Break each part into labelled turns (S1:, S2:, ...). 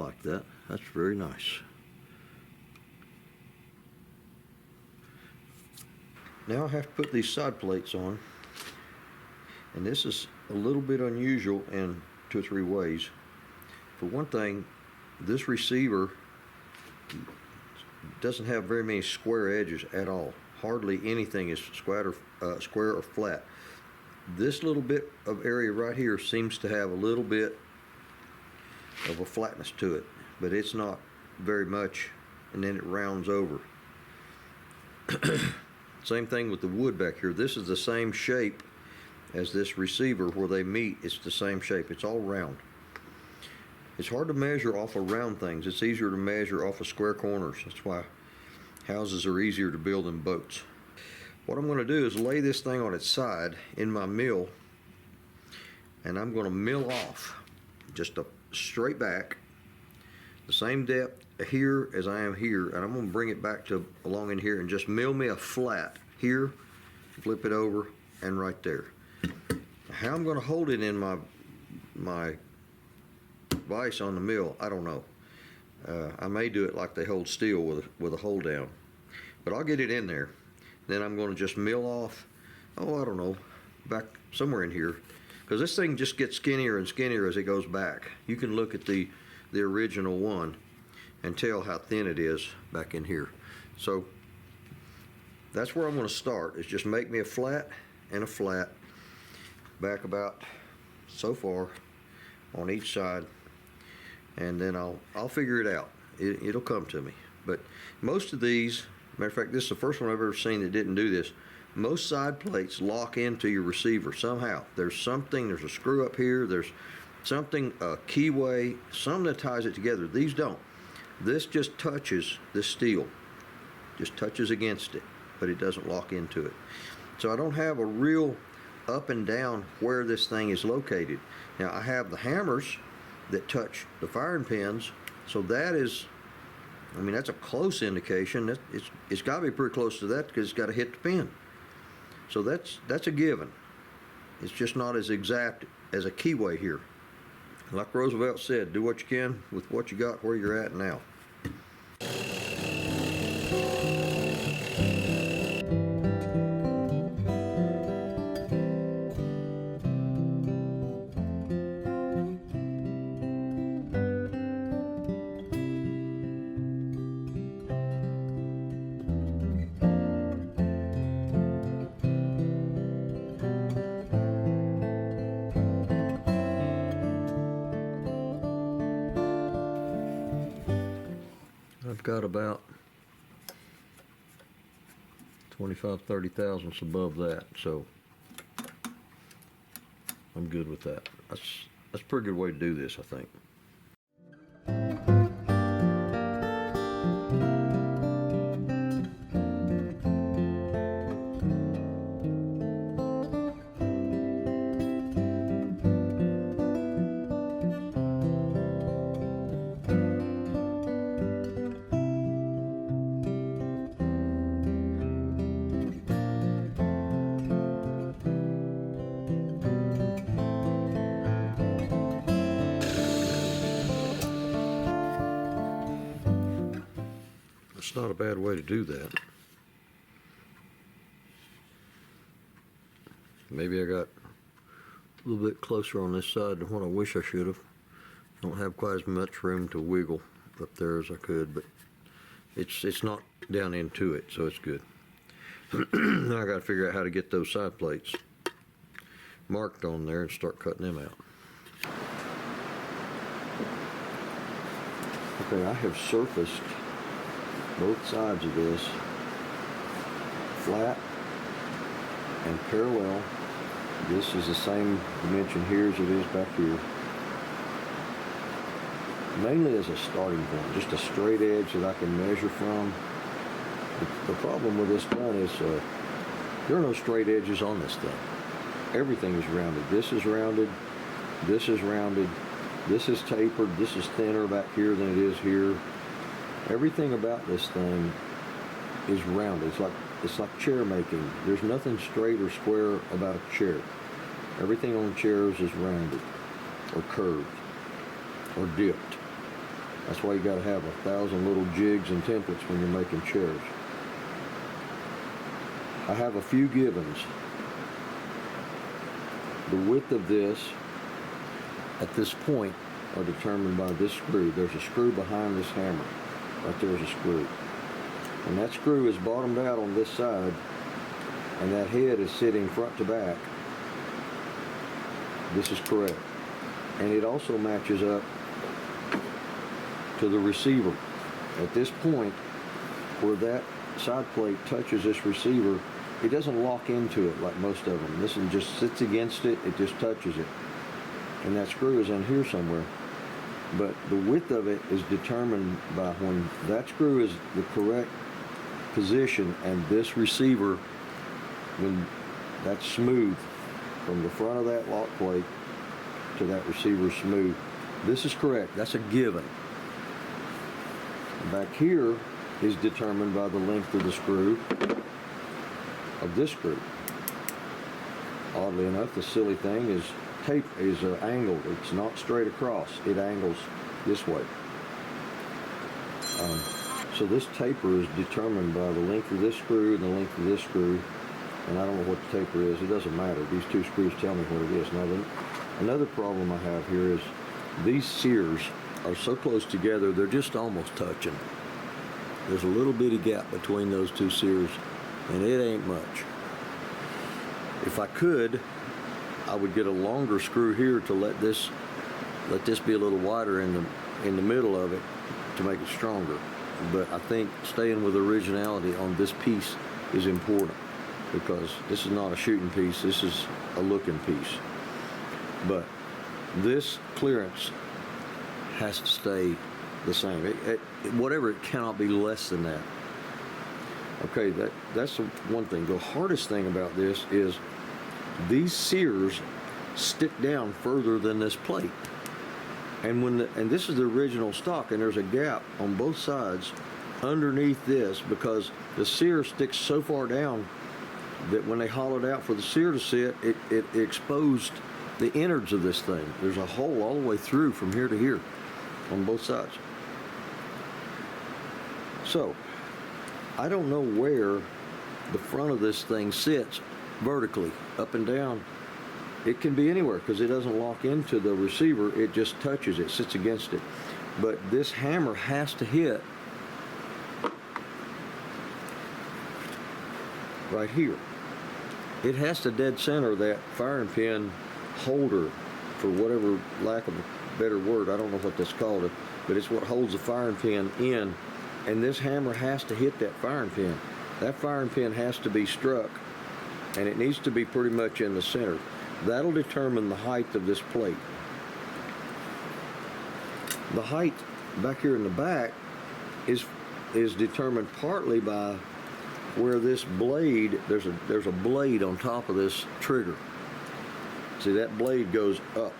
S1: like that. That's very nice. Now I have to put these side plates on, and this is a little bit unusual in 2 or 3 ways. For one thing, this receiver doesn't have very many square edges at all. Hardly anything is square or flat. This little bit of area right here seems to have a little bit of a flatness to it, but it's not very much, and then it rounds over. Same thing with the wood back here. This is the same shape as this receiver where they meet. It's the same shape. It's all round. It's hard to measure off of round things. It's easier to measure off of square corners. That's why houses are easier to build than boats. What I'm going to do is lay this thing on its side in my mill, and I'm going to mill off just a straight back, the same depth here as I am here, and I'm going to bring it back to along in here and just mill me a flat here, flip it over, and right there. How I'm going to hold it in my vise on the mill, I don't know. I may do it like they hold steel with a hold down, but I'll get it in there. Then I'm going to just mill off, oh, I don't know, back somewhere in here, because this thing just gets skinnier and skinnier as it goes back. You can look at the original one and tell how thin it is back in here. So that's where I'm going to start, is just make me a flat and a flat back about so far on each side, and then I'll figure it out. It'll come to me. But most of these, matter of fact, this is the first one I've ever seen that didn't do this. Most side plates lock into your receiver somehow. There's a screw up here, there's something, a keyway, something that ties it together. These don't. This just touches the steel, just touches against it, but it doesn't lock into it. So I don't have a real up and down where this thing is located. Now I have the hammers that touch the firing pins, so that is, I mean, that's a close indication. It's got to be pretty close to that because it's got to hit the pin. So that's a given. It's just not as exact as a keyway here. Like Roosevelt said, do what you can with what you got where you're at now. I've got about 25-30 thousandths above that, so I'm good with that. That's a pretty good way to do this, I think. It's not a bad way to do that. Maybe I got a little bit closer on this side than what I wish I should have. Don't have quite as much room to wiggle up there as I could, but it's not down into it, so it's good. Now I got to figure out how to get those side plates marked on there and start cutting them out. Okay, I have surfaced both sides of this flat and parallel. This is the same dimension here as it is back here. Mainly as a starting point, just a straight edge that I can measure from. The problem with this gun is there are no straight edges on this thing. Everything is rounded. This is rounded, this is rounded, this is tapered, this is thinner back here than it is here. Everything about this thing is rounded. It's like chair making. There's nothing straight or square about a chair. Everything on chairs is rounded or curved or dipped. That's why you got to have 1,000 little jigs and templates when you're making chairs. I have a few givens. The width of this at this point are determined by this screw. There's a screw behind this hammer. Right there's a screw. And that screw is bottomed out on this side, and that head is sitting front to back. This is correct. And it also matches up to the receiver. At this point, where that side plate touches this receiver, it doesn't lock into it like most of them. This one just sits against it, it just touches it. And that screw is in here somewhere. But the width of it is determined by when that screw is the correct position and this receiver, when that's smooth from the front of that lock plate to that receiver smooth. This is correct. That's a given. Back here is determined by the length of the screw, of this screw. Oddly enough, the silly thing is angled. It's not straight across. It angles this way. So this taper is determined by the length of this screw and the length of this screw. And I don't know what the taper is. It doesn't matter. These two screws tell me what it is. Now, another problem I have here is these sears are so close together, they're just almost touching. There's a little bitty gap between those two sears, and it ain't much. If I could, I would get a longer screw here to let this be a little wider in the middle of it to make it stronger. But I think staying with originality on this piece is important, because this is not a shooting piece, this is a looking piece. But this clearance has to stay the same. Whatever, it cannot be less than that. Okay, that's the one thing. The hardest thing about this is these sears stick down further than this plate. And this is the original stock, and there's a gap on both sides underneath this because the sear sticks so far down that when they hollowed out for the sear to sit, it exposed the innards of this thing. There's a hole all the way through from here to here on both sides. So, I don't know where the front of this thing sits vertically, up and down. It can be anywhere because it doesn't lock into the receiver, it just touches it, sits against it. But this hammer has to hit right here. It has to dead center that firing pin holder, for whatever lack of a better word, I don't know what that's called, but it's what holds the firing pin in, and this hammer has to hit that firing pin. That firing pin has to be struck, and it needs to be pretty much in the center. That'll determine the height of this plate. The height back here in the back is determined partly by where this blade, there's a blade on top of this trigger. See, that blade goes up.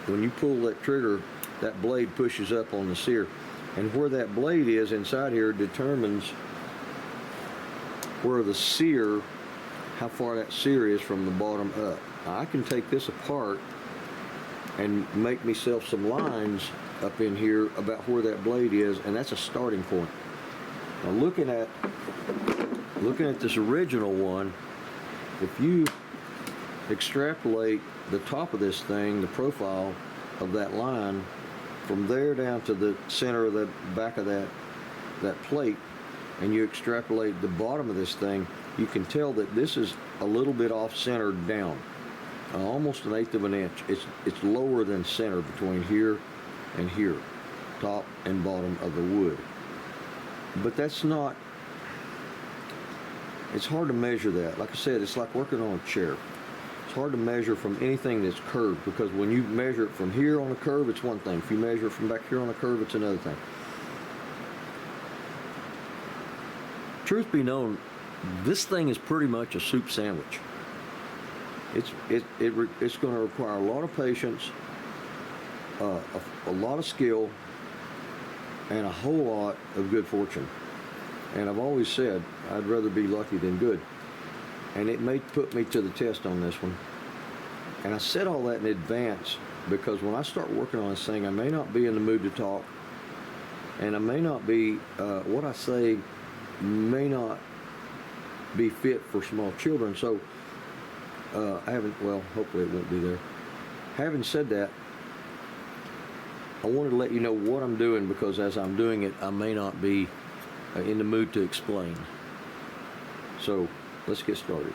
S1: When you pull that trigger, that blade pushes up on the sear. And where that blade is inside here determines where the sear, how far that sear is from the bottom up. Now, I can take this apart and make myself some lines up in here about where that blade is, and that's a starting point. Now, looking at this original one, if you extrapolate the top of this thing, the profile of that line, from there down to the center of the back of that plate, and you extrapolate the bottom of this thing, you can tell that this is a little bit off-centered down, almost 1/8 of an inch. It's lower than center between here and here, top and bottom of the wood. But that's not, it's hard to measure that. Like I said, it's like working on a chair. It's hard to measure from anything that's curved, because when you measure it from here on a curve, it's one thing. If you measure it from back here on a curve, it's another thing. Truth be known, this thing is pretty much a soup sandwich. It's going to require a lot of patience, a lot of skill, and a whole lot of good fortune. And I've always said I'd rather be lucky than good. And it may put me to the test on this one. And I said all that in advance because when I start working on this thing, I may not be in the mood to talk, And I may not be, what I say may not be fit for small children. So I haven't, well, hopefully it won't be there. Having said that, I wanted to let you know what I'm doing, because as I'm doing it, I may not be in the mood to explain. So let's get started.